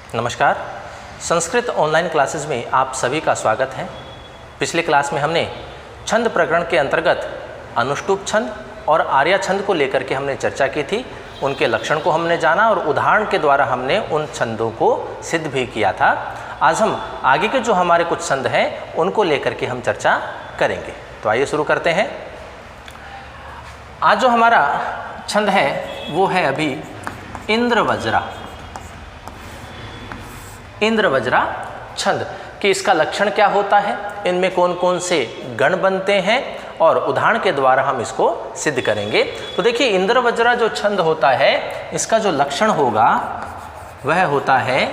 नमस्कार। Sanskrit online classes में आप सभी का स्वागत है। पिछले क्लास में हमने छंद प्रकरण के अंतर्गत अनुष्टुप छंद और आर्या छंद को लेकर के हमने चर्चा की थी। उनके लक्षण को हमने जाना और उदाहरण के द्वारा हमने उन छंदों को सिद्ध भी किया था। आज हम आगे के जो हमारे कुछ छंद हैं उनको लेकर के हम चर्चा करेंगे। तो आइए शुरू करते हैं। आज जो हमारा छंद है वो है अभी इंद्रवज्रा। इंद्रवज्रा छंद कि इसका लक्षण क्या होता है, इनमें कौन कौन से गण बनते हैं और उदाहरण के द्वारा हम इसको सिद्ध करेंगे। तो देखिए, इंद्रवज्रा जो छंद होता है इसका जो लक्षण होगा वह होता है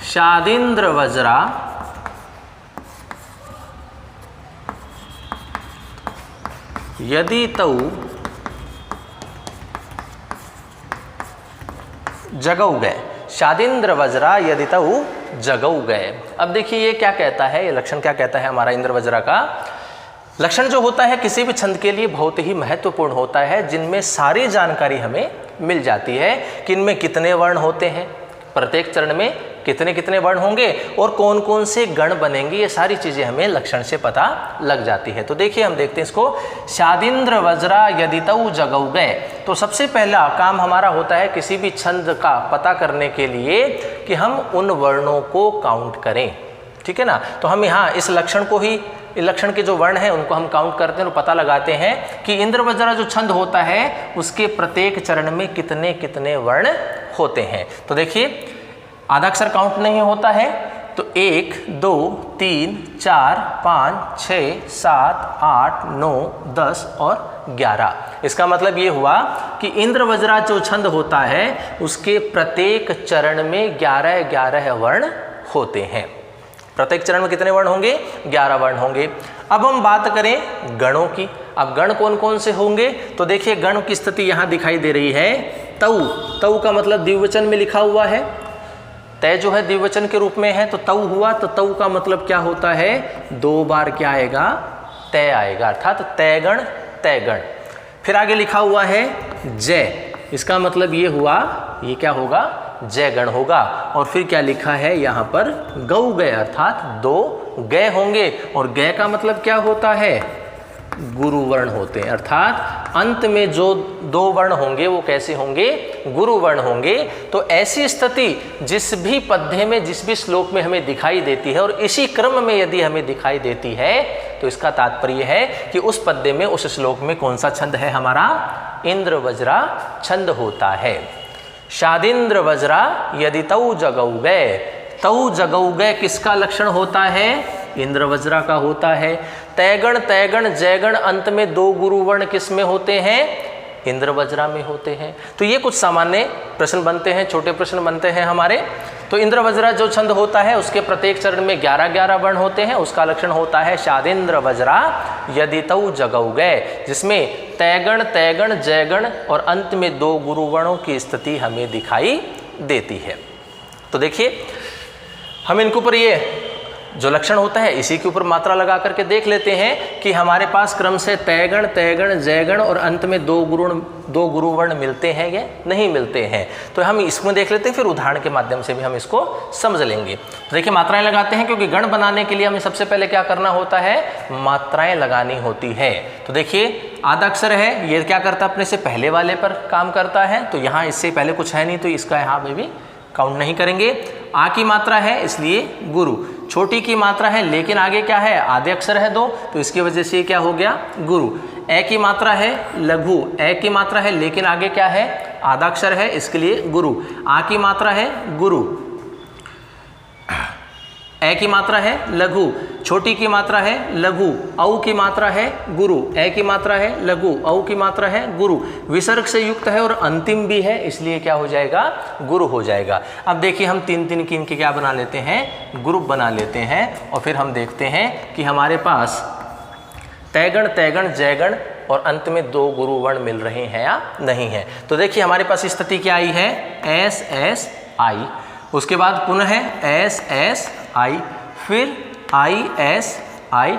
शादिंद्रवज्रा यदि तौ जगौ गए। शादिंद्रवज्रा यदि तौ जगौ गए। अब देखिए ये क्या कहता है, ये लक्षण क्या कहता है हमारा इंद्रवज्रा का। लक्षण जो होता है किसी भी छंद के लिए बहुत ही महत्वपूर्ण होता है, जिनमें सारी जानकारी हमें मिल जाती है कि इनमें कितने वर्ण होते हैं, प्रत्येक चरण में कितने कितने वर्ण होंगे और कौन कौन से गण बनेंगे। ये सारी चीज़ें हमें लक्षण से पता लग जाती है। तो देखिए हम देखते हैं इसको। शादिंद्रवज्रा यदि तौ जगौ गए। तो सबसे पहला काम हमारा होता है किसी भी छंद का पता करने के लिए कि हम उन वर्णों को काउंट करें। ठीक है ना। तो हम यहाँ इस लक्षण को ही, लक्षण के जो वर्ण हैं उनको हम काउंट करते हैं और पता लगाते हैं कि इंद्रवज्रा जो छंद होता है उसके प्रत्येक चरण में कितने कितने वर्ण होते हैं। तो देखिए आधा अक्षर काउंट नहीं होता है, तो 1 2 3 4 5 6 7 8 9 10 और 11। इसका मतलब ये हुआ कि इंद्रवज्रा जो छंद होता है उसके प्रत्येक चरण में 11 वर्ण होते हैं। प्रत्येक चरण में कितने वर्ण होंगे? 11 वर्ण होंगे। अब हम बात करें गणों की। अब गण कौन कौन से होंगे? तो देखिए गण की स्थिति यहाँ दिखाई दे रही है। तौ, तौ का मतलब द्विवचन में लिखा हुआ है। तय जो है द्विवचन के रूप में है, तो तौ हुआ। तो तौ का मतलब क्या होता है? 2 बार क्या आएगा? तय आएगा, अर्थात तयगण तयगण। फिर आगे लिखा हुआ है जय। इसका मतलब ये हुआ, ये क्या होगा? जय गण होगा। और फिर क्या लिखा है यहाँ पर? गौ गए, अर्थात 2 गय होंगे। और गय का मतलब क्या होता है? गुरु वर्ण होते हैं, अर्थात अंत में जो 2 वर्ण होंगे वो कैसे होंगे? गुरु वर्ण होंगे। तो ऐसी स्थिति जिस भी पद्य में, जिस भी श्लोक में हमें दिखाई देती है और इसी क्रम में यदि हमें दिखाई देती है तो इसका तात्पर्य है कि उस पद्य में, उस श्लोक में कौन सा छंद है? हमारा इंद्रवज्रा छंद होता है। शादिंद्रवज्रा यदि तौ जगौ गए। तौ जगौ गए किसका लक्षण होता है? इंद्रवज्रा का होता है। तयगण तयगण जयगण अंत में 2 गुरु वर्ण किस में होते हैं? इंद्रवज्रा में होते हैं। तो ये कुछ सामान्य प्रश्न बनते हैं, छोटे प्रश्न बनते हैं हमारे। तो इंद्रवज्रा जो छंद होता है उसके प्रत्येक चरण में 11 वर्ण होते हैं। उसका लक्षण होता है शादिंद्रवज्रा यदि तौ जगौ गए, जिसमें तयगण तयगण जयगण और अंत में 2 गुरु वर्णों की स्थिति हमें दिखाई देती है। तो देखिए हम इनके ऊपर ये जो लक्षण होता है इसी के ऊपर मात्रा लगा करके देख लेते हैं कि हमारे पास क्रम से तयगण तयगण जयगण और अंत में 2 गुरु वर्ण मिलते हैं या नहीं मिलते हैं। तो हम इसमें देख लेते हैं, फिर उदाहरण के माध्यम से भी हम इसको समझ लेंगे। तो देखिए मात्राएं लगाते हैं, क्योंकि गण बनाने के लिए हमें सबसे पहले क्या करना होता है? मात्राएं लगानी होती है। तो देखिए आधा अक्षर है, ये क्या करता है? अपने से पहले वाले पर काम करता है। तो यहाँ इससे पहले कुछ है नहीं, तो इसका यहाँ पे भी काउंट नहीं करेंगे। आ की मात्रा है इसलिए गुरु। छोटी की मात्रा है लेकिन आगे क्या है? आधे अक्षर है 2, तो इसकी वजह से क्या हो गया? गुरु। ए की मात्रा है लघु। ए की मात्रा है लेकिन आगे क्या है? आधा अक्षर है, इसके लिए गुरु। आ की मात्रा है गुरु। ए की मात्रा है लघु। छोटी की मात्रा है लघु। औ की मात्रा है गुरु। ए की मात्रा है लघु। औ की मात्रा है गुरु। विसर्ग से युक्त है और अंतिम भी है, इसलिए क्या हो जाएगा? गुरु हो जाएगा। अब देखिए हम 3 की इनके क्या बना लेते हैं? ग्रुप बना लेते हैं। और फिर हम देखते हैं कि हमारे पास तयगण तयगण जयगण और अंत में 2 गुरु वर्ण मिल रहे हैं या नहीं है। तो देखिए हमारे पास स्थिति क्या आई है? एस एस आई। उसके बाद पुनः है एस एस आई, फिर आई एस आई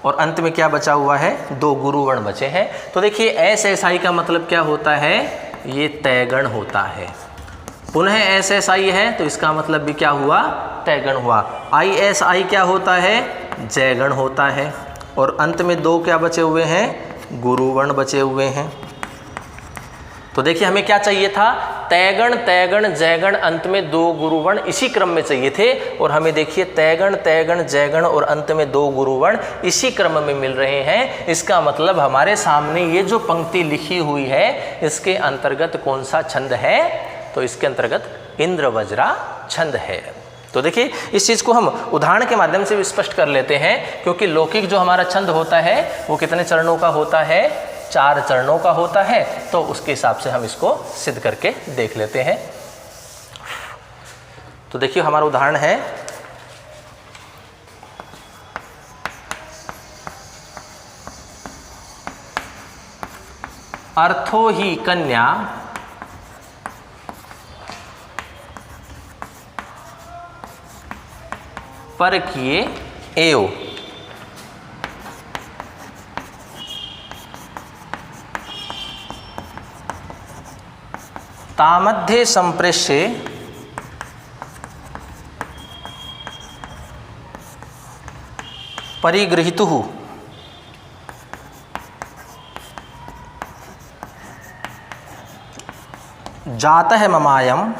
और अंत में क्या बचा हुआ है? 2 गुरु वर्ण बचे हैं। तो देखिए एस एस आई का मतलब क्या होता है? ये तैगण होता है। पुनः एस एस आई है तो इसका मतलब भी क्या हुआ, तैगण हुआ। आई एस आई क्या होता है, जयगण होता है। और अंत में दो क्या बचे हुए हैं, गुरुवर्ण बचे हुए हैं। तो देखिए हमें क्या चाहिए था, तैगण तैगण जयगण, अंत में दो गुरुवर्ण इसी क्रम में चाहिए थे। और हमें देखिए तैगण तैगण जयगण और अंत में दो गुरुवर्ण इसी क्रम में मिल रहे हैं। इसका मतलब हमारे सामने ये जो पंक्ति लिखी हुई है इसके अंतर्गत कौन सा छंद है, तो इसके अंतर्गत इंद्रवज्रा छंद है। तो देखिए इस चीज़ को हम उदाहरण के माध्यम से भी स्पष्ट कर लेते हैं, क्योंकि लौकिक जो हमारा छंद होता है वो कितने चरणों का होता है, 4 चरणों का होता है। तो उसके हिसाब से हम इसको सिद्ध करके देख लेते हैं। तो देखिए हमारा उदाहरण है, अर्थो ही कन्या पर किए एव, तामध्ये संप्रेष्ये परिगृहीतुः जातः ममायं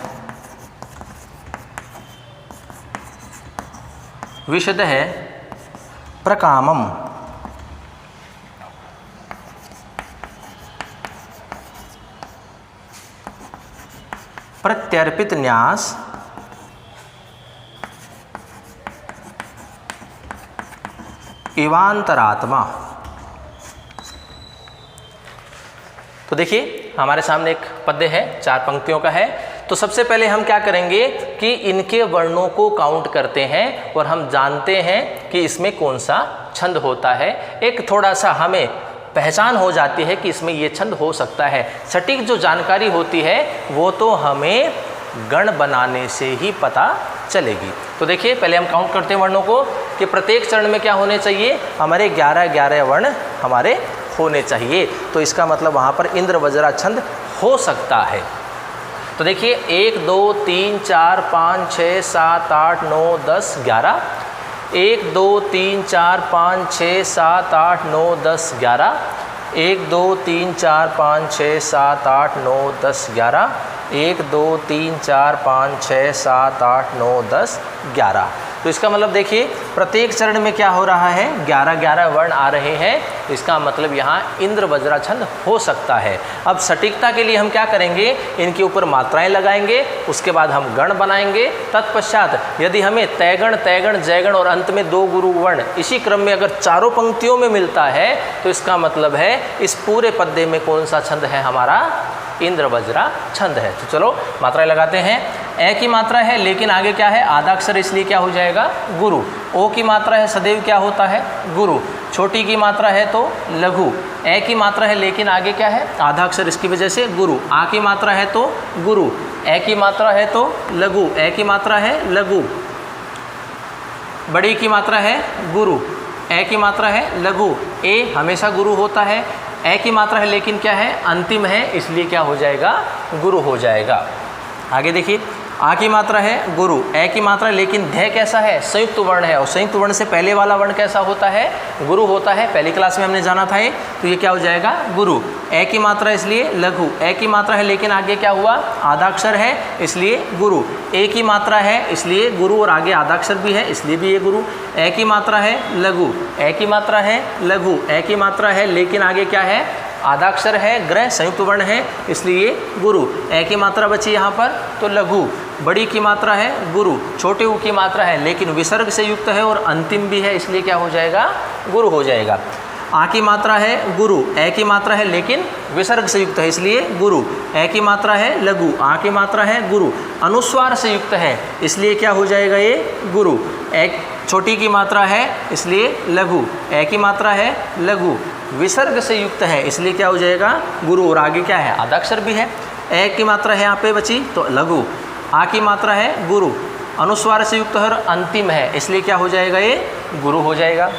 विशदः प्रकामम्। प्रत्यर्पित न्यास इवांतरात्मा। तो देखिए हमारे सामने एक पद्य है, 4 पंक्तियों का है। तो सबसे पहले हम क्या करेंगे कि इनके वर्णों को काउंट करते हैं और हम जानते हैं कि इसमें कौन सा छंद होता है। एक थोड़ा सा हमें पहचान हो जाती है कि इसमें ये छंद हो सकता है। सटीक जो जानकारी होती है वो तो हमें गण बनाने से ही पता चलेगी। तो देखिए पहले हम काउंट करते हैं वर्णों को कि प्रत्येक चरण में क्या होने चाहिए, हमारे 11 वर्ण हमारे होने चाहिए। तो इसका मतलब वहाँ पर इंद्रवज्रा छंद हो सकता है। तो देखिए 1 2 3 4 5 6 7 8 9 10 11, 1 2 3 4 5 6 7 8 9 10 11, 1 2 3 4 5 6 7 8 9 10 11, 1 2 3 4 5 6 7 8 9 10 11। तो इसका मतलब देखिए प्रत्येक चरण में क्या हो रहा है, 11 वर्ण आ रहे हैं। इसका मतलब यहाँ इंद्रवज्रा छंद हो सकता है। अब सटीकता के लिए हम क्या करेंगे, इनके ऊपर मात्राएं लगाएंगे, उसके बाद हम गण बनाएंगे। तत्पश्चात यदि हमें तैगण तैगण जयगण और अंत में 2 गुरु वर्ण इसी क्रम में अगर चारों पंक्तियों में मिलता है तो इसका मतलब है इस पूरे पद्य में कौन सा छंद है, हमारा इंद्रवज्रा छंद है। तो चलो मात्राएं लगाते हैं। ए की मात्रा है लेकिन आगे क्या है, आधा अक्षर, इसलिए क्या हो जाएगा, गुरु। ओ की मात्रा है, सदैव क्या होता है, गुरु। छोटी की मात्रा है तो लघु। ए की मात्रा है लेकिन आगे क्या है, आधा अक्षर, इसकी वजह से गुरु। आ की मात्रा है तो गुरु। ए की मात्रा है तो लघु। ए की मात्रा है लघु। बड़ी की मात्रा है गुरु। ए की मात्रा है लघु। ए हमेशा गुरु होता है। ए की मात्रा है लेकिन क्या है, अंतिम है, इसलिए क्या हो जाएगा, गुरु हो जाएगा। आगे देखिए, आ की मात्रा है गुरु। ए की मात्रा लेकिन ध कैसा है, संयुक्त वर्ण है, और संयुक्त वर्ण से पहले वाला वर्ण कैसा होता है, गुरु होता है। पहली क्लास में हमने जाना था ये, तो ये क्या हो जाएगा, गुरु। ए की मात्रा इसलिए लघु। ए की मात्रा है लेकिन आगे क्या हुआ, आधा अक्षर है, इसलिए गुरु। ए की मात्रा है इसलिए गुरु, और आगे आधा अक्षर भी है, इसलिए भी ये गुरु। ए की मात्रा है लघु। ए की मात्रा है लघु। ए की मात्रा है लेकिन आगे क्या है, आधा अक्षर है, ग्रह संयुक्त वर्ण है, इसलिए गुरु। ए की मात्रा बची यहाँ पर तो लघु। बड़ी की मात्रा है गुरु। छोटे ऊ की मात्रा है लेकिन विसर्ग से युक्त है और अंतिम भी है, इसलिए क्या हो जाएगा, गुरु हो जाएगा। आ की मात्रा है गुरु। ए की मात्रा है लेकिन विसर्ग से युक्त है, इसलिए गुरु। ए की मात्रा है लघु। आ की मात्रा है गुरु। अनुस्वार से युक्त है, इसलिए क्या हो जाएगा, ये गुरु। ए छोटी की मात्रा है इसलिए लघु। ए की मात्रा है लघु। विसर्ग से युक्त है, इसलिए क्या हो जाएगा, गुरु। और आगे क्या है, आधा अक्षर भी है। ए की मात्रा है यहाँ पे बची तो लघु। आ की मात्रा है गुरु। अनुस्वार से युक्त है और अंतिम है, इसलिए क्या हो जाएगा, ये गुरु हो जाएगा।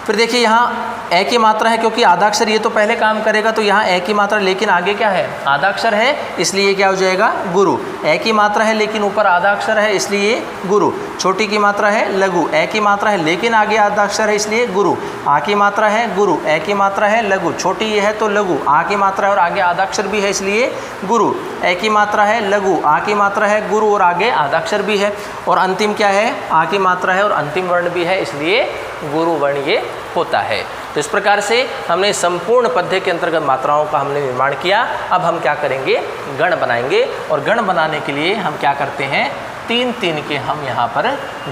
फिर देखिए यहाँ ए की मात्रा है, क्योंकि आधाक्षर ये तो पहले काम करेगा, तो यहाँ ए की मात्रा, लेकिन आगे क्या है, आधाक्षर है, इसलिए क्या हो जाएगा, गुरु। ए की मात्रा है लेकिन ऊपर आधाक्षर है, इसलिए गुरु। छोटी की मात्रा है लघु, ए की मात्रा है लेकिन आगे आधाक्षर है, इसलिए गुरु। आ की मात्रा है गुरु, ए की मात्रा है लघु, छोटी ये है तो लघु। आ की मात्रा है और आगे आधाक्षर भी है, इसलिए गुरु। ए की मात्रा है लघु, आ की मात्रा है गुरु और आगे आधाक्षर भी है, और अंतिम क्या है, आ की मात्रा है और अंतिम वर्ण भी है, इसलिए गुरु वर्ण ये होता है। तो इस प्रकार से हमने संपूर्ण पद्य के अंतर्गत मात्राओं का हमने निर्माण किया। अब हम क्या करेंगे, गण बनाएंगे, और गण बनाने के लिए हम क्या करते हैं, 3-3 के हम यहाँ पर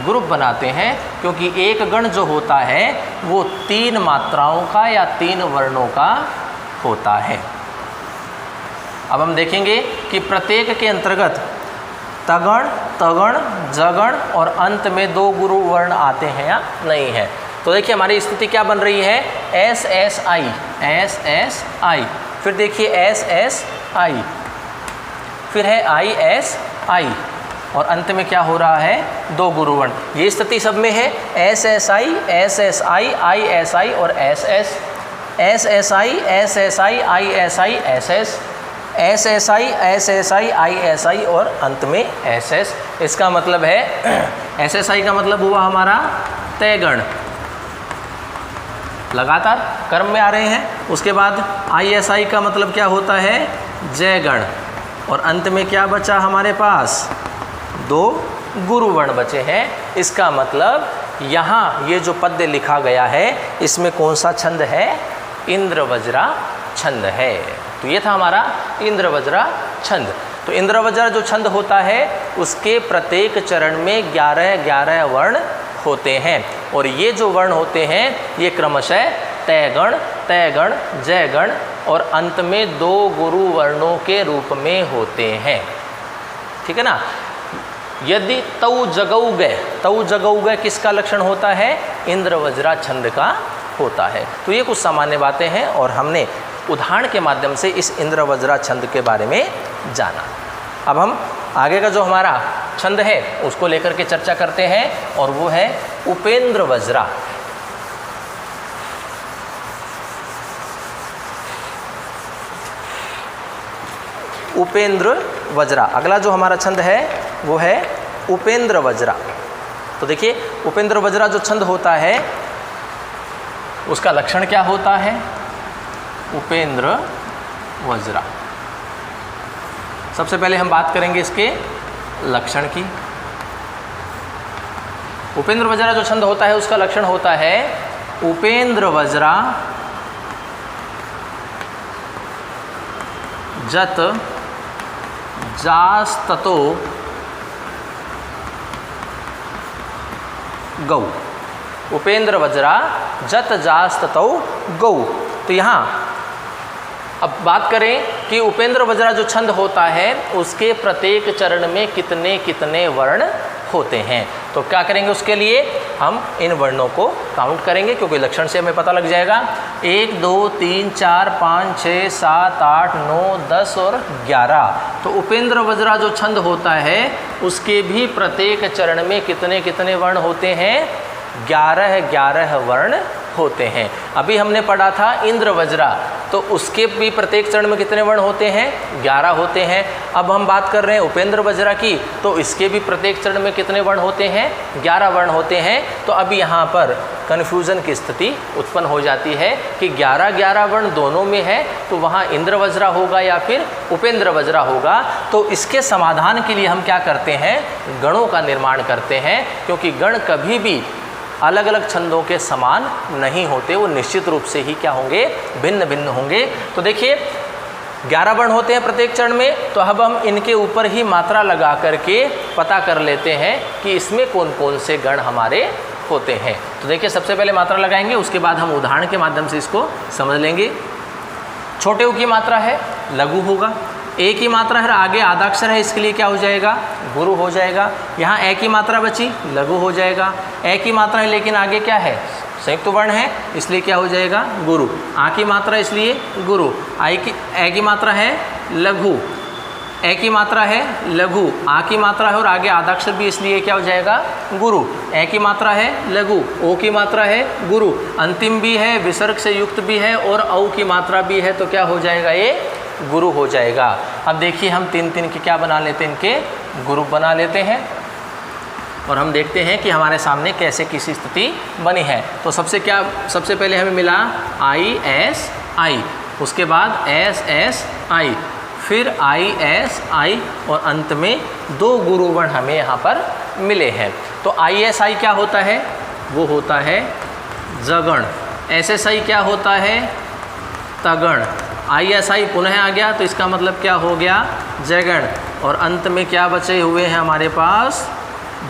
ग्रुप बनाते हैं, क्योंकि एक गण जो होता है वो 3 मात्राओं का या 3 वर्णों का होता है। अब हम देखेंगे कि प्रत्येक के अंतर्गत तगण, तगण, जगण और अंत में 2 गुरु वर्ण आते हैं या नहीं है। तो देखिए हमारी स्थिति क्या बन रही है, S S I, S S आई, फिर देखिए एस एस आई, फिर है आई एस आई, और अंत में क्या हो रहा है, 2 गुरु वर्ण। ये स्थिति सब में है, S S I, S S I S I और S S, S S I, S S I S I, S S, S S I, S S I S I और अंत में एस एस। इसका मतलब है एस एस आई का मतलब हुआ हमारा तय गण, लगातार क्रम में आ रहे हैं। उसके बाद आई एस आई का मतलब क्या होता है, जय गण, और अंत में क्या बचा हमारे पास, 2 गुरु वर्ण बचे हैं। इसका मतलब यहाँ ये जो पद्य लिखा गया है इसमें कौन सा छंद है, इंद्रवज्रा छंद है। तो ये था हमारा इंद्रवज्रा छंद। तो इंद्रवज्रा जो छंद होता है उसके प्रत्येक चरण में 11-11 वर्ण होते हैं, और ये जो वर्ण होते हैं ये क्रमशः तयगण, तयगण, जयगण और अंत में 2 गुरु वर्णों के रूप में होते हैं। ठीक है ना। यदि तऊ जगऊ गए, तऊ जगऊ गए किसका लक्षण होता है, इंद्रवज्रा छंद का होता है। तो ये कुछ सामान्य बातें हैं और हमने उदाहरण के माध्यम से इस इंद्रवज्रा छंद के बारे में जाना। अब हम आगे का जो हमारा छंद है उसको लेकर के चर्चा करते हैं, और वो है उपेंद्रवज्रा। उपेंद्रवज्रा, अगला जो हमारा छंद है वो है उपेंद्रवज्रा। तो देखिए उपेंद्रवज्रा जो छंद होता है उसका लक्षण क्या होता है, उपेंद्रवज्रा। सबसे पहले हम बात करेंगे इसके लक्षण की। उपेंद्रवज्रा जो छंद होता है उसका लक्षण होता है उपेंद्रवज्रा जत जास्ततो गौ। उपेंद्रवज्रा जत जास्ततो गौ। तो यहाँ अब बात करें कि उपेंद्रवज्रा जो छंद होता है उसके प्रत्येक चरण में कितने कितने वर्ण होते हैं। तो क्या करेंगे, उसके लिए हम इन वर्णों को काउंट करेंगे, क्योंकि लक्षण से हमें पता लग जाएगा। 1 2 3 4 5 6 7 8 9 10 और 11। तो उपेंद्रवज्रा जो छंद होता है उसके भी प्रत्येक चरण में कितने कितने वर्ण होते हैं, 11-11 वर्ण होते हैं। अभी हमने पढ़ा था इंद्रवज्रा, तो उसके भी प्रत्येक चरण में कितने वर्ण होते हैं, 11 होते हैं। अब हम बात कर रहे हैं उपेंद्रवज्रा की, तो इसके भी प्रत्येक चरण में कितने वर्ण होते हैं, 11 वर्ण होते हैं। तो अब यहाँ पर कन्फ्यूज़न की स्थिति उत्पन्न हो जाती है कि 11-11 वर्ण दोनों में है, तो वहाँ इंद्रवज्रा होगा या फिर उपेंद्रवज्रा होगा। तो इसके समाधान के लिए हम क्या करते हैं, गणों का निर्माण करते हैं, क्योंकि गण कभी भी अलग अलग छंदों के समान नहीं होते, वो निश्चित रूप से ही क्या होंगे, भिन्न भिन्न होंगे। तो देखिए 11 वर्ण होते हैं प्रत्येक चरण में, तो अब हम इनके ऊपर ही मात्रा लगा करके पता कर लेते हैं कि इसमें कौन कौन से गण हमारे होते हैं। तो देखिए सबसे पहले मात्रा लगाएंगे, उसके बाद हम उदाहरण के माध्यम से इसको समझ लेंगे। छोटे ऊ की मात्रा है लघु होगा, ए की मात्रा है आगे आधाक्षर है, इसके लिए क्या हो जाएगा, गुरु हो जाएगा। यहाँ ए की मात्रा बची, लघु हो जाएगा। ए की मात्रा है लेकिन आगे क्या है, संयुक्त वर्ण है, इसलिए क्या हो जाएगा, गुरु। आ की मात्रा इसलिए गुरु। ए की मात्रा है लघु, ए की मात्रा है लघु, आ की मात्रा है और आगे आदाक्षर भी, इसलिए क्या हो जाएगा गुरु। ए की मात्रा है लघु, ओ की मात्रा है गुरु, अंतिम भी है, विसर्ग से युक्त भी है और औ की मात्रा भी है, तो क्या हो जाएगा ये गुरु हो जाएगा। अब देखिए हम तीन तीन के क्या बना लेते हैं, इनके ग्रुप बना लेते हैं और हम देखते हैं कि हमारे सामने कैसे किसी स्थिति बनी है। तो सबसे पहले हमें मिला आई एस आई, उसके बाद एस एस आई, फिर आई एस आई और अंत में दो गुरुवर्ण हमें यहाँ पर मिले हैं। तो आई एस आई क्या होता है, वो होता है जगण। एस एस आई क्या होता है, तगण। आई एस आई पुनः आ गया तो इसका मतलब क्या हो गया, जगण। और अंत में क्या बचे हुए हैं हमारे पास,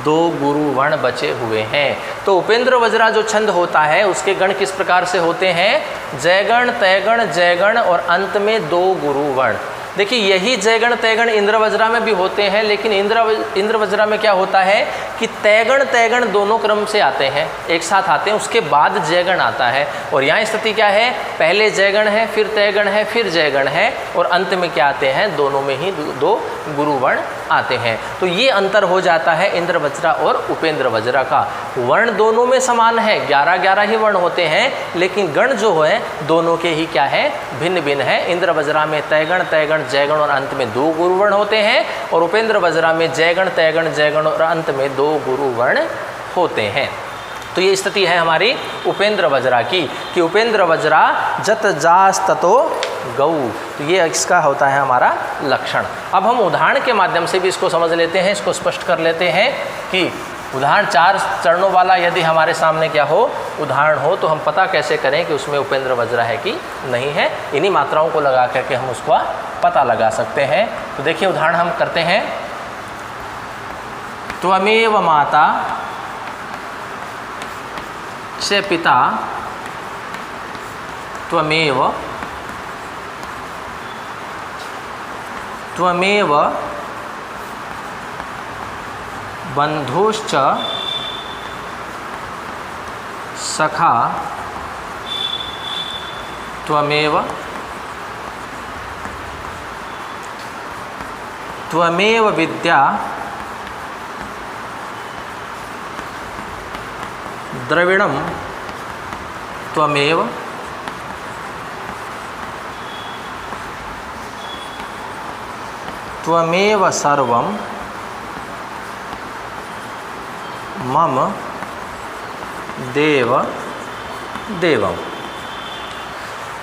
दो गुरुवर्ण बचे हुए हैं। तो उपेंद्र वज्रा जो छंद होता है उसके गण किस प्रकार से होते हैं, जयगण तैगण जयगण और अंत में दो गुरुवर्ण। देखिए यही जयगण तैगण इंद्र वज्रा में भी होते हैं, लेकिन इंद्र वज्रा में क्या होता है कि तैगण तैगण दोनों क्रम से आते हैं, एक साथ आते हैं, उसके बाद जयगण आता है। और यहाँ स्थिति क्या है, पहले जयगण है, फिर तैगण है, फिर जयगण है और अंत में क्या आते हैं, दोनों में ही दो गुरुवर्ण आते हैं। तो ये अंतर हो जाता है इंद्र वज्रा और उपेंद्र वज्रा का। वर्ण दोनों में समान है, 11-11 ही वर्ण होते हैं, लेकिन गण जो है दोनों के ही क्या है, भिन्न भिन्न है। इंद्र वज्रा में तैगण तैगण जयगण और अंत में दो गुरुवर्ण होते हैं और उपेंद्र वज्रा में जयगण तैगण जयगण और अंत में दो गुरुवर्ण होते हैं। तो ये स्थिति है हमारी उपेंद्र वज्रा की कि उपेंद्र वज्रा जत जास ततो गौ। तो ये इसका होता है हमारा लक्षण। अब हम उदाहरण के माध्यम से भी इसको समझ लेते हैं, इसको स्पष्ट कर लेते हैं कि उदाहरण 4 चरणों वाला यदि हमारे सामने क्या हो, उदाहरण हो, तो हम पता कैसे करें कि उसमें उपेंद्र वज्रा है कि नहीं है। इन्हीं मात्राओं को लगा करके हम उसका पता लगा सकते हैं। तो देखिए उदाहरण हम करते हैं, त्वमेव माता च पिता त्वमेव बंधुश्च सखा त्वमेव विद्या द्रविणं त्वमेव सर्वं मम देव देवम्।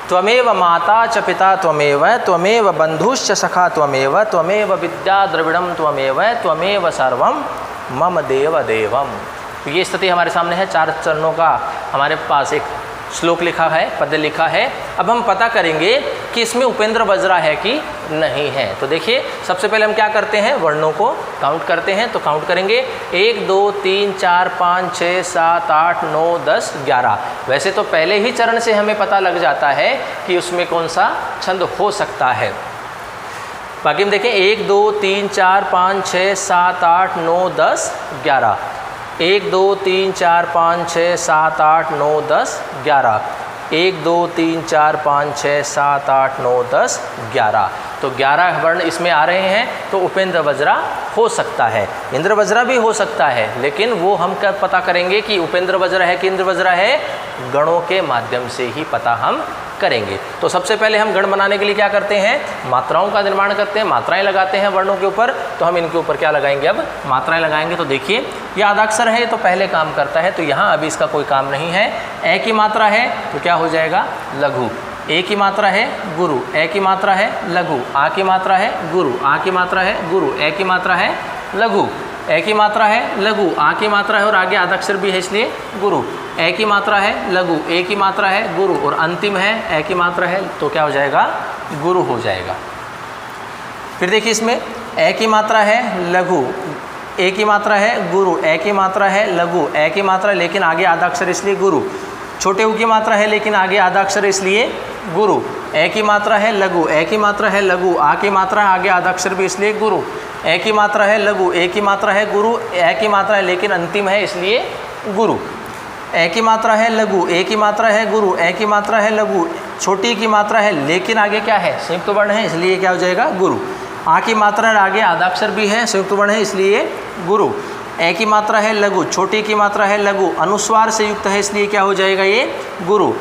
त्वमेव माता च पिता त्वमेव बंधुश्च सखा त्वमेव विद्या द्रविणं त्वमेव सर्वं मम देव देवम्। तो ये स्थिति हमारे सामने है। 4 चरणों का हमारे पास एक श्लोक लिखा है, पद्य लिखा है। अब हम पता करेंगे कि इसमें उपेंद्र वज्रा है कि नहीं है। तो देखिए सबसे पहले हम क्या करते हैं, वर्णों को काउंट करते हैं। तो काउंट करेंगे 1 2 3 4 5 6 7 8 9 10 11। वैसे तो पहले ही चरण से हमें पता लग जाता है कि उसमें कौन सा छंद हो सकता है। बाकी हम देखें 1 2 3 4 5 6 7 8 9 10 11। 1 2 3 4 5 6 7 8 9 10 11। 1 2 3 4 5 6 7 8 9 10 11। तो 11 वर्ण इसमें आ रहे हैं, तो उपेंद्र वज्रा हो सकता है। इंद्र वज्रा भी हो सकता है, लेकिन वो हम क्या पता करेंगे कि उपेंद्र वज्रा है कि इंद्र वज्रा है, गणों के माध्यम से ही पता हम करेंगे। तो सबसे पहले हम गण बनाने के लिए क्या करते हैं, मात्राओं का निर्माण करते हैं, मात्राएं लगाते हैं वर्णों के ऊपर। तो हम इनके ऊपर क्या लगाएंगे, अब मात्राएं लगाएंगे। तो देखिए ये आदाक्षर है, तो पहले काम करता है, तो यहाँ अभी इसका कोई काम नहीं है। ए की मात्रा है तो क्या हो जाएगा, लघु। ए की मात्रा है गुरु, ए की मात्रा है लघु। आ की मात्रा है गुरु, आ की मात्रा है गुरु, ए की मात्रा है लघु। ए की मात्रा है लघु, आ की मात्रा है और आगे आदाक्षर भी है इसलिए गुरु। ए की मात्रा है लघु, ए की मात्रा है गुरु और अंतिम है ए की मात्रा है, तो क्या हो जाएगा, गुरु हो जाएगा। फिर देखिए इसमें ए की मात्रा है लघु, ए की मात्रा है गुरु, ए की मात्रा है लघु, ए की मात्रा लेकिन आगे आदाक्षर इसलिए गुरु। छोटे ऊ की मात्रा है लेकिन आगे आदाक्षर इसलिए गुरु। ए की मात्रा है लघु, ए की मात्रा है लघु, आ की मात्रा है आगे आदाक्षर भी इसलिए गुरु। ए की मात्रा है लघु, ए की मात्रा है गुरु, ए की मात्रा है लेकिन अंतिम है इसलिए गुरु। ए की मात्रा है लघु, ए की मात्रा है गुरु, ए की मात्रा है लघु, छोटी की मात्रा है लेकिन आगे क्या है, संयुक्त वर्ण है इसलिए क्या हो जाएगा, गुरु। आ की मात्रा आगे आदाक्षर भी है, संयुक्त वर्ण है इसलिए गुरु। ए की मात्रा है लघु, छोटी की मात्रा है लघु, अनुस्वार से युक्त है इसलिए क्या हो जाएगा ये गुरु।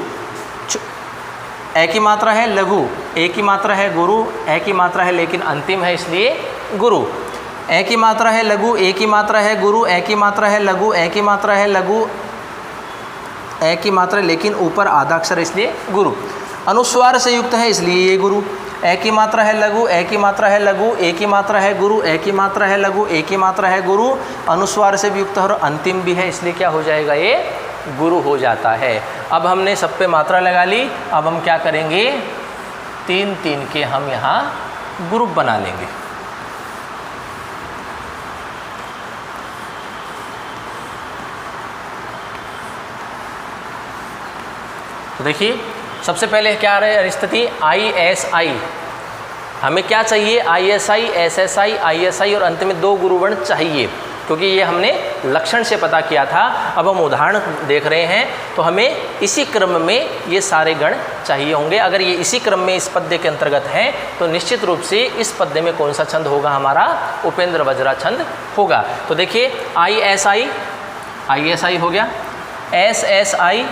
ए की मात्रा है लघु, ए की मात्रा है गुरु, ए की मात्रा है लेकिन अंतिम है इसलिए गुरु। ए की मात्रा है लघु, ए की मात्रा है गुरु, ए की मात्रा है लघु, ए की मात्रा है लघु, ए की मात्रा लेकिन ऊपर आधा अक्षर इसलिए गुरु। अनुस्वार से युक्त है इसलिए ये गुरु। ए की मात्रा है लघु, ए की मात्रा है लघु, ए की मात्रा है गुरु, ए की मात्रा है लघु, ए की मात्रा है गुरु, अनुस्वार से भी युक्त है और अंतिम भी है इसलिए क्या हो जाएगा ये गुरु हो जाता है। अब हमने सब पे मात्रा लगा ली, अब हम क्या करेंगे 3-3 के हम यहाँ ग्रुप बना लेंगे। तो देखिए सबसे पहले क्या आ रहा है स्थिति ISI, हमें क्या चाहिए ISI, SSI, ISI और अंत में 2 गुरुवर्ण चाहिए क्योंकि ये हमने लक्षण से पता किया था। अब हम उदाहरण देख रहे हैं तो हमें इसी क्रम में ये सारे गण चाहिए होंगे। अगर ये इसी क्रम में इस पद्य के अंतर्गत हैं तो निश्चित रूप से इस पद्य में कौन सा छंद होगा, हमारा उपेंद्र वज्रा छंद होगा। तो देखिए ISI हो गया, SSI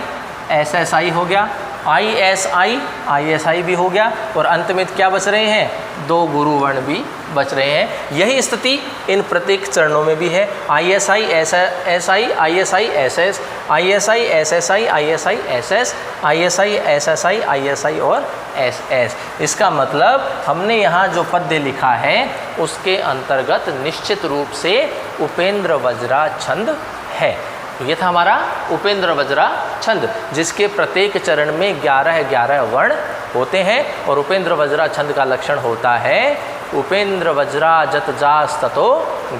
SSI हो गया, ISI भी हो गया और अंत में क्या बच रहे हैं 2 गुरुवर्ण भी बच रहे हैं। यही स्थिति इन प्रत्येक चरणों में भी है। ISI SSI ISI SS ISI SSI ISI SS ISI SSI ISI और SS। इसका मतलब हमने यहाँ जो पद्य लिखा है उसके अंतर्गत निश्चित रूप से उपेंद्र वज्रा छंद है। तो ये था हमारा उपेंद्र वज्रा छंद जिसके प्रत्येक चरण में 11-11 वर्ण होते हैं और उपेंद्र वज्रा छंद का लक्षण होता है उपेंद्र वज्रा जत जास ततो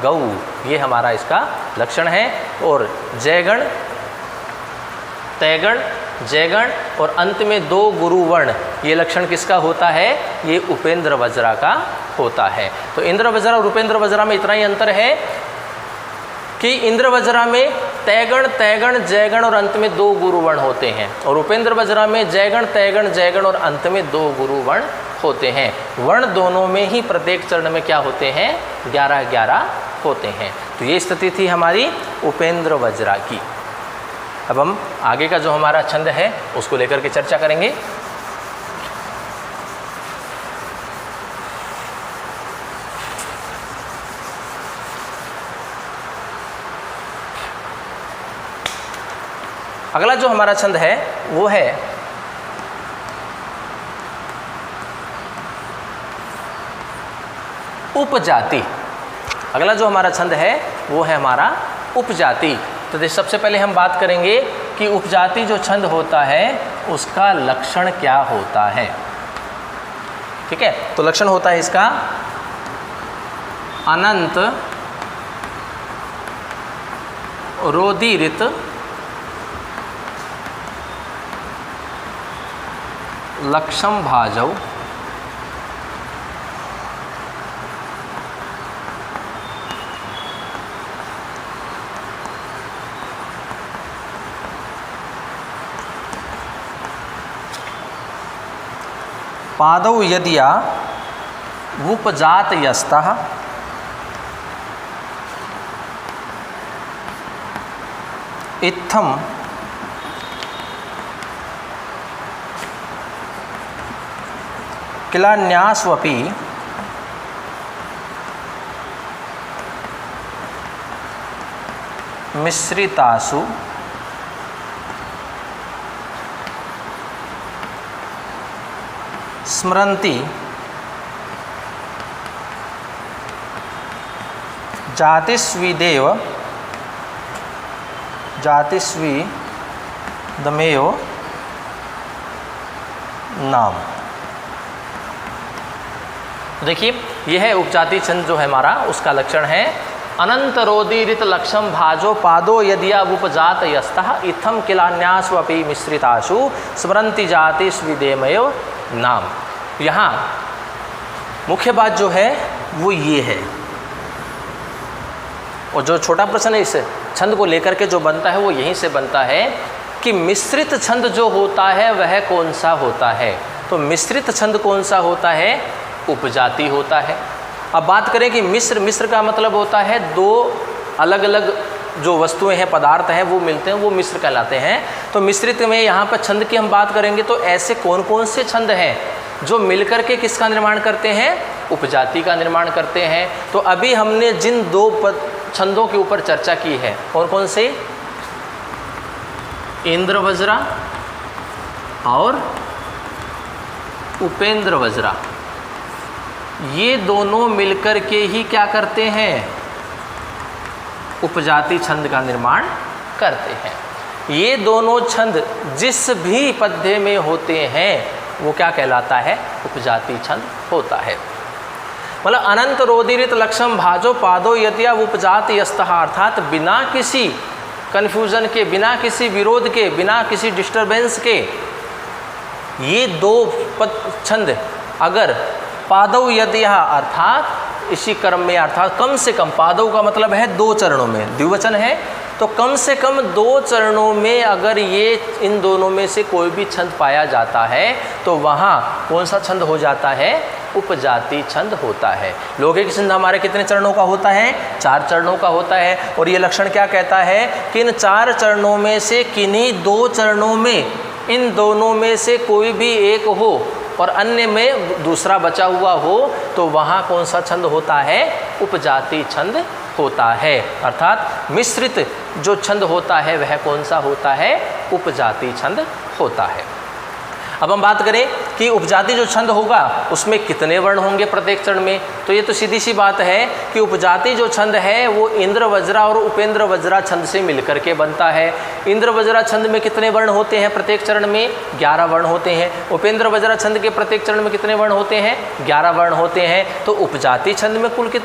गौ, ये हमारा इसका लक्षण है। और जयगण, तयगण, जयगण और अंत में 2 गुरुवर्ण, ये लक्षण किसका होता है, ये उपेंद्र वज्रा का होता है। तो इंद्र वज्रा और उपेंद्र वज्रा में इतना ही अंतर है कि इंद्र वज्रा में तयगण, तयगण, जयगण और अंत में 2 गुरुवर्ण होते हैं और उपेंद्र वज्रा में जयगण, तयगण, जयगण और अंत में 2 गुरुवर्ण होते हैं। वर्ण दोनों में ही प्रत्येक चरण में क्या होते हैं 11-11 होते हैं। तो ये स्थिति थी हमारी उपेंद्र वज्रा की। अब हम आगे का जो हमारा छंद है उसको लेकर के चर्चा करेंगे। अगला जो हमारा छंद है वो है उपजाति। अगला जो हमारा छंद है वो है हमारा उपजाति। तो सबसे पहले हम बात करेंगे कि उपजाति जो छंद होता है उसका लक्षण क्या होता है। ठीक है, तो लक्षण होता है इसका अनंत रोदीरित लक्षम भाजौ पादौ यदिया उपजात यस्तः इत्थम किलान्यास्वपि मिश्रितासु स्मरन्ति जातिस्विदेव जातिस्विदमेव नाम। देखिए यह है उपजाति छंद जो है हमारा उसका लक्षण है अनंत रोदीरित लक्षम भाजो पादो यदिया उपजात यस्तः इत्थम किलान्यास्वपि मिश्रितासु स्मरन्ति जाति स्विदेमयो नाम। यहाँ मुख्य बात जो है वो ये है और जो छोटा प्रश्न है इस छंद को लेकर के जो बनता है वो यहीं से बनता है कि मिश्रित छंद जो होता है वह कौन सा होता है। तो मिश्रित छंद कौन सा होता है, उपजाति होता है। अब बात करें कि मिश्र, मिश्र का मतलब होता है दो अलग अलग जो वस्तुएं हैं, पदार्थ हैं, वो मिलते हैं, वो मिश्र कहलाते हैं। तो मिश्रित में यहाँ पर छंद की हम बात करेंगे तो ऐसे कौन कौन से छंद हैं जो मिलकर के किसका निर्माण करते हैं? उपजाति का निर्माण करते हैं। तो अभी हमने जिन दो छंदों के ऊपर चर्चा की है, कौन कौन से? इंद्र वज्रा और उपेंद्र वज्रा, ये दोनों मिलकर के ही क्या करते हैं? उपजाति छंद का निर्माण करते हैं। ये दोनों छंद जिस भी पद्य में होते हैं वो क्या कहलाता है? उपजाति छंद होता है। मतलब अनंत रोदिरित लक्षम भाजो पादो यद्या उपजाति यस्तः, अर्थात बिना किसी कन्फ्यूजन के, बिना किसी विरोध के, बिना किसी डिस्टरबेंस के ये दो छंद अगर पादौ यद्या, अर्थात इसी क्रम में, अर्थात कम से कम, पादौ का मतलब है दो चरणों में, द्विवचन है, तो कम से कम दो चरणों में अगर ये इन दोनों में से कोई भी छंद पाया जाता है तो वहाँ कौन सा छंद हो जाता है? उपजाति छंद होता है। लौकिक छंद हमारे कितने चरणों का होता है? 4 चरणों का होता है। और ये लक्षण क्या कहता है कि इन 4 चरणों में से किन्हीं 2 चरणों में इन दोनों में से कोई भी एक हो और अन्य में दूसरा बचा हुआ हो तो वहाँ कौन सा छंद होता है? उपजाति छंद होता है। अर्थात मिश्रित जो छंद होता है वह कौन सा होता है? उपजाति छंद होता है। अब हम बात करें कि उपजाति जो छंद होगा उसमें कितने वर्ण होंगे प्रत्येक चरण में, तो ये तो सीधी सी बात है कि उपजाति जो छंद है वो इंद्र वज्रा और उपेंद्र वज्रा छंद से मिलकर के बनता है। इंद्र वज्रा छंद में कितने वर्ण होते हैं? प्रत्येक चरण में 11 वर्ण होते हैं। उपेंद्र वज्रा छंद के प्रत्येक चरण में कितने वर्ण होते हैं? 11 वर्ण होते हैं। तो उपजाति छंद में कुल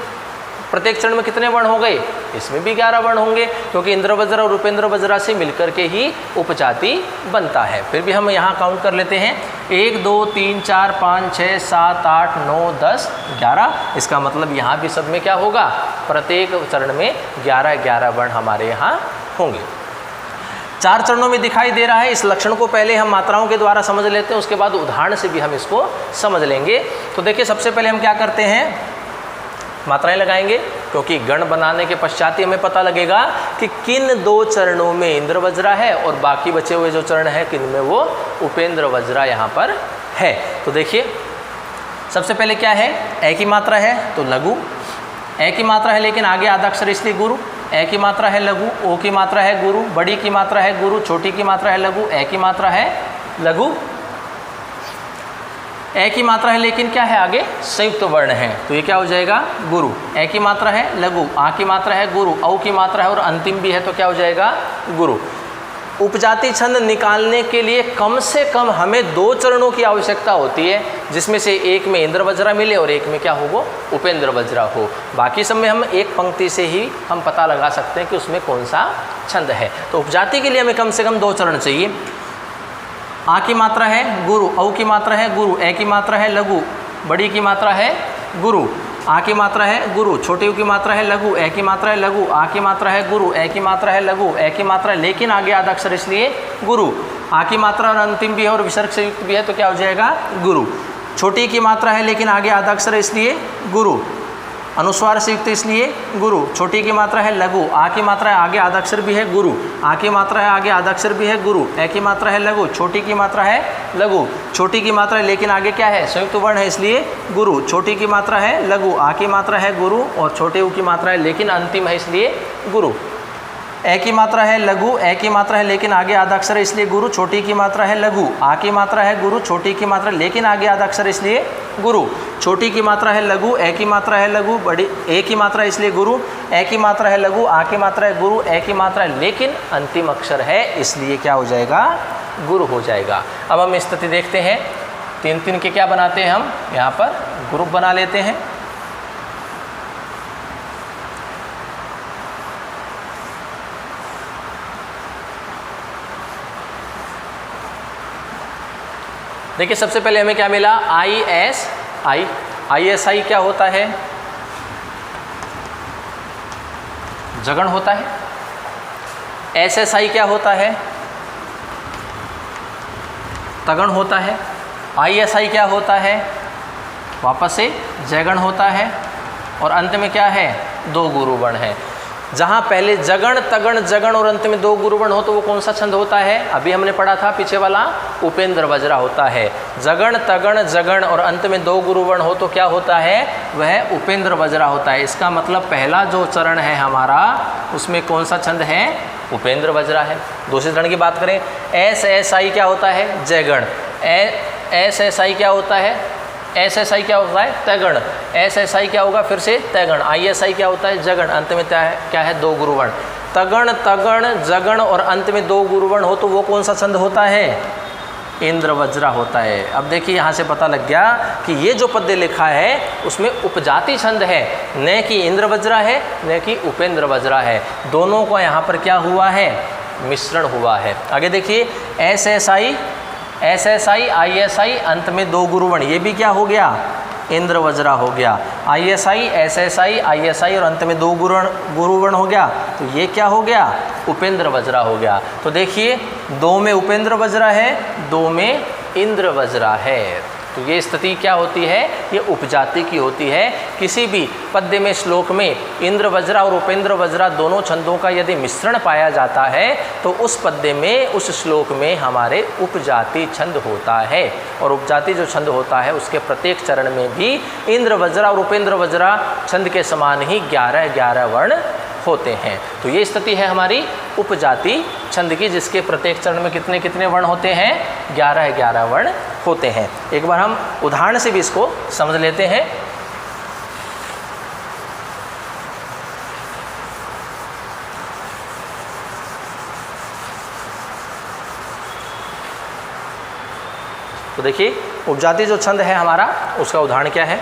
प्रत्येक चरण में कितने वर्ण हो गए? इसमें भी 11 वर्ण होंगे, क्योंकि इंद्र वज्रा और उपेंद्र वज्रा से मिलकर के ही उपजाति बनता है। फिर भी हम यहाँ काउंट कर लेते हैं, 1 2 3 4 5 6 7 8 9 10 11। इसका मतलब यहाँ भी सब में क्या होगा? प्रत्येक चरण में 11 वर्ण हमारे यहाँ होंगे। 4 चरणों में दिखाई दे रहा है। इस लक्षण को पहले हम मात्राओं के द्वारा समझ लेते हैं, उसके बाद उदाहरण से भी हम इसको समझ लेंगे। तो देखिए, सबसे पहले हम क्या करते हैं? मात्राएं लगाएंगे, क्योंकि गण बनाने के पश्चात ही हमें पता लगेगा कि किन 2 चरणों में इंद्र वज्रा है और बाकी बचे हुए जो चरण है किन में वो उपेंद्र वज्रा यहाँ पर है। तो देखिए, सबसे पहले क्या है? ए की मात्रा है तो लघु, ए की मात्रा है लेकिन आगे आधा अक्षर इसलिए गुरु, ए की मात्रा है लघु, ओ की मात्रा है गुरु, बड़ी की मात्रा है गुरु, छोटी की मात्रा है लघु, ए की मात्रा है लघु। ए की मात्रा है लेकिन क्या है? आगे संयुक्त वर्ण है, तो ये क्या हो जाएगा? गुरु। ए की मात्रा है लघु, आ की मात्रा है गुरु, औ की मात्रा है और अंतिम भी है, तो क्या हो जाएगा? गुरु। उपजाति छंद निकालने के लिए कम से कम हमें 2 चरणों की आवश्यकता होती है, जिसमें से एक में इंद्र वज्रा मिले और एक में क्या हो? उपेंद्र वज्रा हो। बाकी सब में हम एक पंक्ति से ही हम पता लगा सकते हैं कि उसमें कौन सा छंद है। तो उपजाति के लिए हमें कम से कम 2 चरण चाहिए। आ की मात्रा है गुरु, औ की मात्रा है गुरु, ए की मात्रा है लघु, बड़ी की मात्रा है गुरु, आ की मात्रा है गुरु, छोटी की मात्रा है लघु, ए की मात्रा है लघु, आ की मात्रा है गुरु, ए की मात्रा है लघु, ए की मात्रा लेकिन आगे आधा अक्षर इसलिए गुरु, आ की मात्रा और अंतिम भी है और विसर्ग से युक्त भी है, तो क्या हो जाएगा? गुरु। छोटी की मात्रा है लेकिन आगे आधा अक्षर इसलिए गुरु, अनुस्वार से युक्त इसलिए गुरु। छोटी की मात्रा है लघु, आ की मात्रा है आगे आधा अक्षर भी है गुरु, आ की मात्रा है आगे आधा अक्षर भी है गुरु, ए की मात्रा है लघु, छोटी की मात्रा है लघु, छोटी की मात्रा है लेकिन आगे क्या है? संयुक्त वर्ण है इसलिए गुरु। छोटी की मात्रा है लघु, आ की मात्रा है गुरु और छोटे ऊ की मात्रा है लेकिन अंतिम है इसलिए गुरु। ए की मात्रा है लघु, ए की मात्रा है लेकिन आगे आधा अक्षर इसलिए गुरु, छोटी की मात्रा है लघु, आ की मात्रा है गुरु, छोटी की मात्रा लेकिन आगे आधा अक्षर इसलिए गुरु, छोटी की मात्रा है लघु, ए की मात्रा है लघु, बड़ी ए की मात्रा इसलिए गुरु, ए की मात्रा है लघु, आ की मात्रा है गुरु, ए की मात्रा है लेकिन अंतिम अक्षर है इसलिए क्या हो जाएगा? गुरु हो जाएगा। अब हम स्थिति देखते हैं, 3 के क्या बनाते हैं? हम यहाँ पर ग्रुप बना लेते हैं। देखिए, सबसे पहले हमें क्या मिला? ISI। ISI क्या होता है? जगण होता है। SSI क्या होता है? तगण होता है। ISI क्या होता है? वापस से जयगण होता है। और अंत में क्या है, 2 गुरुवर्ण है। जहाँ पहले जगण तगण जगण और अंत में 2 गुरुवर्ण हो तो वो कौन सा छंद होता है, अभी हमने पढ़ा था पीछे वाला, उपेंद्र वज्रा होता है। जगण तगण जगण और अंत में 2 गुरुवर्ण हो तो क्या होता है, वह उपेंद्र वज्रा होता है। इसका मतलब पहला जो चरण है हमारा उसमें कौन सा छंद है, उपेंद्र वज्रा है। दूसरे चरण की बात करें, एस एस आई क्या होता है, जयगण। एस एस आई क्या होता है, एस एस आई क्या होता है, तैगण। एस एस आई क्या होगा, फिर से तैगण। आई एस आई क्या होता है, जगण। अंत में क्या है 2 गुरुवर्ण। तगण तगण जगण और अंत में 2 गुरुवर्ण हो तो वो कौन सा छंद होता है, इंद्र वज्रा होता है। अब देखिए यहाँ से पता लग गया कि ये जो पद्य लिखा है उसमें उपजाति छंद है, न कि इंद्र वज्रा है न कि उपेंद्र वज्रा है। दोनों का यहाँ पर क्या हुआ है, मिश्रण हुआ है। आगे देखिए, एस एस आई आई एस आई अंत में 2 गुरुवर्ण, ये भी क्या हो गया, इंद्र वज्रा हो गया। आई एस आई और अंत में 2 गुरुवर्ण हो गया तो ये क्या हो गया, उपेंद्र वज्रा हो गया। तो देखिए 2 में उपेंद्र वज्रा है, 2 में इंद्र वज्रा है। तो ये स्थिति क्या होती है, ये उपजाति की होती है। किसी भी पद्य में, श्लोक में इंद्र वज्रा और उपेंद्र वज्रा दोनों छंदों का यदि मिश्रण पाया जाता है तो उस पद्य में, उस श्लोक में हमारे उपजाति छंद होता है। और उपजाति जो छंद होता है उसके प्रत्येक चरण में भी इंद्र वज्रा और उपेंद्र वज्रा छंद के समान ही 11 वर्ण होते हैं। तो ये स्थिति है हमारी उपजाति छंद की, जिसके प्रत्येक चरण में कितने वर्ण होते हैं, 11 वर्ण होते हैं। एक बार हम उदाहरण से भी इसको समझ लेते हैं। तो देखिए उपजाति जो छंद है हमारा उसका उदाहरण क्या है,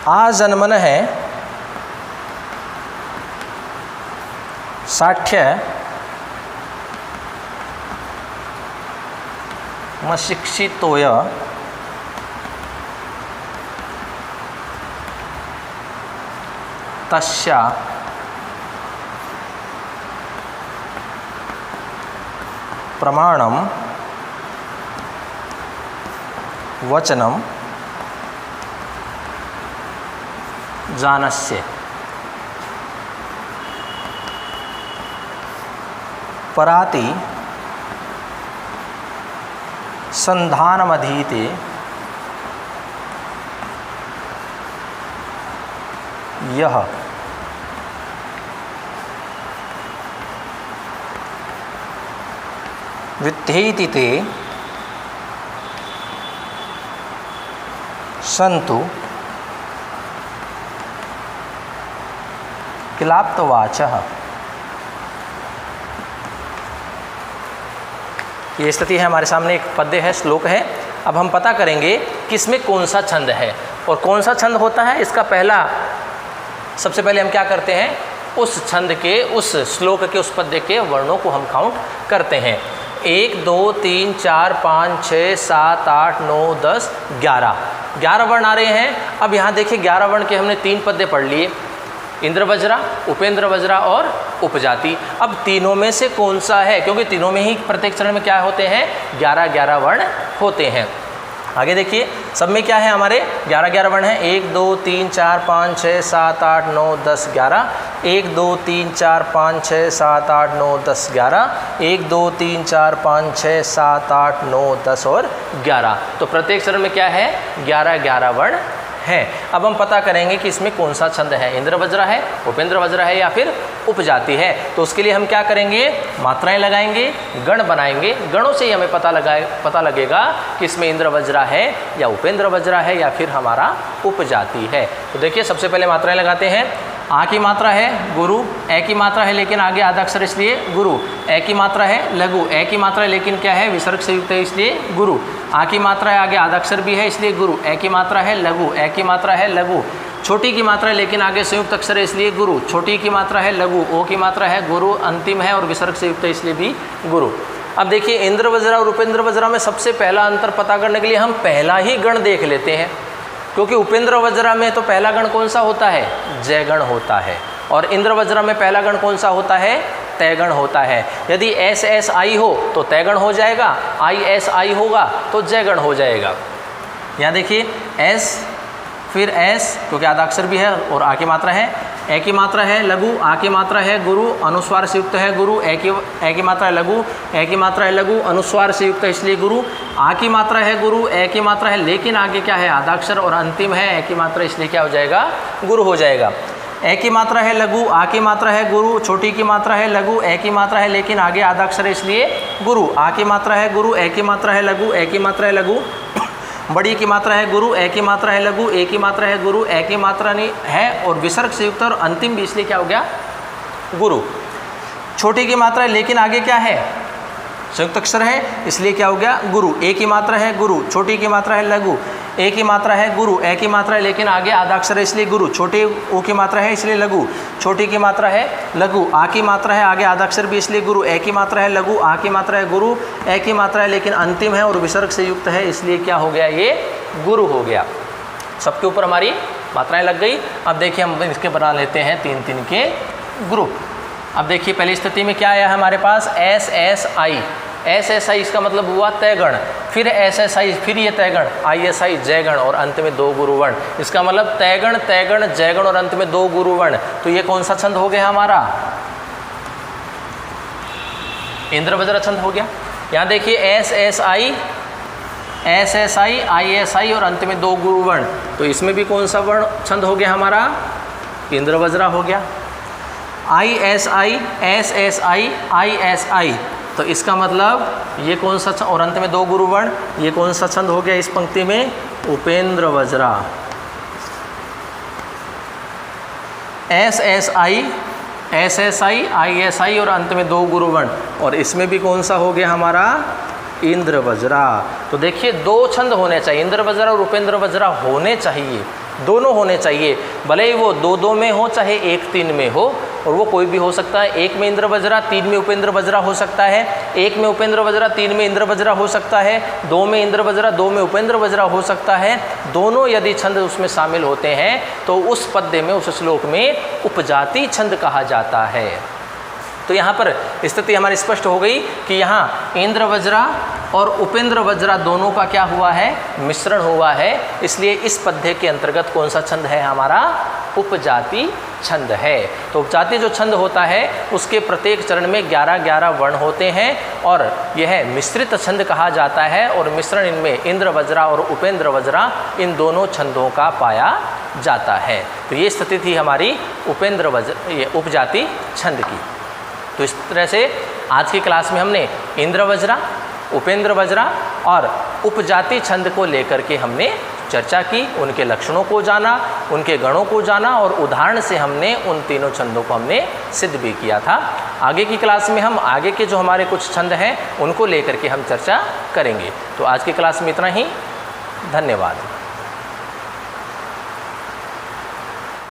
आजन्मन है साठ्य मशिक्षितोय तस्या प्रमाणम वचनम जानस्य पराति संधानमधीते यह विद्धेति ते सन्तु किलाप्तवाचः। ये स्थिति है हमारे सामने, एक पद्य है, श्लोक है। अब हम पता करेंगे कि इसमें कौन सा छंद है और कौन सा छंद होता है। इसका पहला, सबसे पहले हम क्या करते हैं, उस छंद के, उस श्लोक के, उस पद्य के वर्णों को हम काउंट करते हैं। 1 2 3 4 5 6 7 8 9 10 11 वर्ण आ रहे हैं। अब यहाँ देखिए 11 वर्ण के हमने 3 पद्य पढ़ लिए, इंद्र वज्रा, उपेंद्र वज्रा और उपजाति। अब तीनों में से कौन सा है, क्योंकि तीनों में ही प्रत्येक चरण में क्या होते हैं, 11 वर्ण होते हैं। आगे देखिए सब में क्या है, हमारे 11 वर्ण हैं। 1 2 3 4 5 6 7 8 9 10 11। 1 2 3 4 5 6 7 8 9 10 11। 1 2 3 4 5 6 7 8 9 10 और 11। तो प्रत्येक चरण में क्या है, 11 वर्ण हैं। अब हम पता करेंगे कि इसमें कौन सा छंद है, इंद्र वज्रा है, उपेंद्र वज्रा है या फिर उपजाति है। तो उसके लिए हम क्या करेंगे, मात्राएं लगाएंगे, गण बनाएंगे। गणों से ही हमें पता लगेगा कि इसमें इंद्र वज्रा है या उपेंद्र वज्रा है या फिर हमारा उपजाति है। तो देखिए सबसे पहले मात्राएं लगाते हैं। आ की मात्रा है गुरु, ए की मात्रा है लेकिन आगे आधा अक्षर इसलिए गुरु। ए की मात्रा है लघु, ए की मात्रा है लेकिन क्या है, विसर्ग से युक्त है इसलिए गुरु। आ की मात्रा है आगे आधा अक्षर भी है इसलिए गुरु। ए की मात्रा है लघु, ए की मात्रा है लघु। छोटी की मात्रा है लेकिन आगे संयुक्त अक्षर है इसलिए गुरु। छोटी की मात्रा है लघु, ओ की मात्रा है गुरु, अंतिम है और विसर्ग से युक्त है इसलिए भी गुरु। अब देखिए इंद्र वज्रा और उपेंद्र वज्रा में सबसे पहला अंतर पता करने के लिए हम पहला ही गण देख लेते हैं, क्योंकि उपेंद्र वज्रा में तो पहला गण कौन सा होता है, जयगण होता है, और इंद्र वज्रा में पहला गण कौन सा होता है, तैगण होता है। यदि एस एस आई हो तो तैगण हो जाएगा, आई एस आई होगा तो जयगण हो जाएगा। यहाँ देखिए एस फिर एस, क्योंकि आद्याक्षर भी है और आ की मात्रा है, ए की मात्रा है लघु, आ की मात्रा है गुरु, अनुस्वार से युक्त है गुरु, ए की मात्रा है लघु, ए की मात्रा है लघु, अनुस्वार से युक्त है इसलिए गुरु, आ की मात्रा है गुरु, ए की मात्रा है लेकिन आगे क्या है आद्याक्षर और अंतिम है ए की मात्रा इसलिए क्या हो जाएगा गुरु हो जाएगा। ए की मात्रा है लघु, आ की मात्रा है गुरु, छोटी की मात्रा है लघु, ए की मात्रा है लेकिन आगे आद्याक्षर है इसलिए गुरु, आ की मात्रा है गुरु, ए की मात्रा है लघु, ए की मात्रा है लघु, बड़ी की मात्रा है गुरु, ए की मात्रा है लघु, ए की मात्रा है गुरु, ए की मात्रा नहीं है और विसर्ग से युक्त और अंतिम भी इसलिए क्या हो गया गुरु। छोटी की मात्रा है लेकिन आगे क्या है संयुक्त अक्षर है इसलिए क्या हो गया गुरु। ए की मात्रा है गुरु, छोटी की मात्रा है लघु, ए की मात्रा है गुरु, ए की मात्रा है लेकिन आगे आद्याक्षर है इसलिए गुरु, छोटी ओ की मात्रा है इसलिए लघु, छोटी की मात्रा है लघु, आ की मात्रा है आगे आद्याक्षर भी इसलिए गुरु, ए की मात्रा है लघु, आ की मात्रा है गुरु, ए की मात्रा है लेकिन अंतिम है और विसर्ग से युक्त है इसलिए क्या हो गया ये गुरु हो गया। सबके ऊपर हमारी मात्राएं लग गई। अब देखिए हम इसके बना लेते हैं 3-3 के ग्रुप। अब देखिए पहली स्थिति में क्या आया है हमारे पास S S I, S S I इसका मतलब हुआ तैगण, फिर एस एस आई फिर ये तैगण, आई एस आई जयगण और अंत में 2 गुरुवर्ण। इसका मतलब तैगण तैगण जयगण और अंत में 2 गुरुवर्ण। तो ये कौन सा छंद हो गया हमारा इंद्रवज्र छंद हो गया। यहाँ देखिए S S I I S I और अंत में 2 गुरुवर्ण, तो इसमें भी कौन सा वर्ण छंद हो गया हमारा इंद्रवज्रा हो गया। आई एस आई आई एस आई, तो इसका मतलब ये कौन सा और अंत में 2 गुरुवर्ण, ये कौन सा छंद हो गया इस पंक्ति में Upendra Vajra. S S I I S I और अंत में 2 गुरुवर्ण, और इसमें भी कौन सा हो गया हमारा इंद्र वज्रा। तो देखिए 2 छंद होने चाहिए, इंद्र वज्रा और उपेंद्र वज्रा होने चाहिए, दोनों होने चाहिए, भले ही वो 2-2 में हो चाहे 1-3 में हो, और वो कोई भी हो सकता है। 1 में इंद्र वज्रा 3 में उपेंद्र वज्रा हो सकता है, 1 में उपेंद्र वज्रा 3 में इंद्र वज्रा हो सकता है, 2 में इंद्र वज्रा 2 में उपेंद्र वज्रा हो सकता है। दोनों यदि छंद उसमें शामिल होते हैं तो उस पद्य में उस श्लोक में उपजाति छंद कहा जाता है। तो यहाँ पर स्थिति हमारी स्पष्ट हो गई कि यहाँ इंद्र वज्रा और उपेंद्र वज्रा दोनों का क्या हुआ है मिश्रण हुआ है, इसलिए इस पद्य के अंतर्गत कौन सा छंद है हमारा उपजाति छंद है। तो उपजाति जो छंद होता है उसके प्रत्येक चरण में 11-11 वर्ण होते हैं और यह मिश्रित छंद कहा जाता है, और मिश्रण इनमें इंद्र वज्रा और उपेंद्र वज्रा इन दोनों छंदों का पाया जाता है। तो ये स्थिति थी हमारी उपेंद्र वज्र ये उपजाति छंद की। तो इस तरह से आज की क्लास में हमने इंद्र वज्रा, उपेंद्र वज्रा और उपजाति छंद को लेकर के हमने चर्चा की, उनके लक्षणों को जाना, उनके गणों को जाना, और उदाहरण से हमने उन तीनों छंदों को हमने सिद्ध भी किया था। आगे की क्लास में हम आगे के जो हमारे कुछ छंद हैं उनको लेकर के हम चर्चा करेंगे। तो आज की क्लास में इतना ही, धन्यवाद।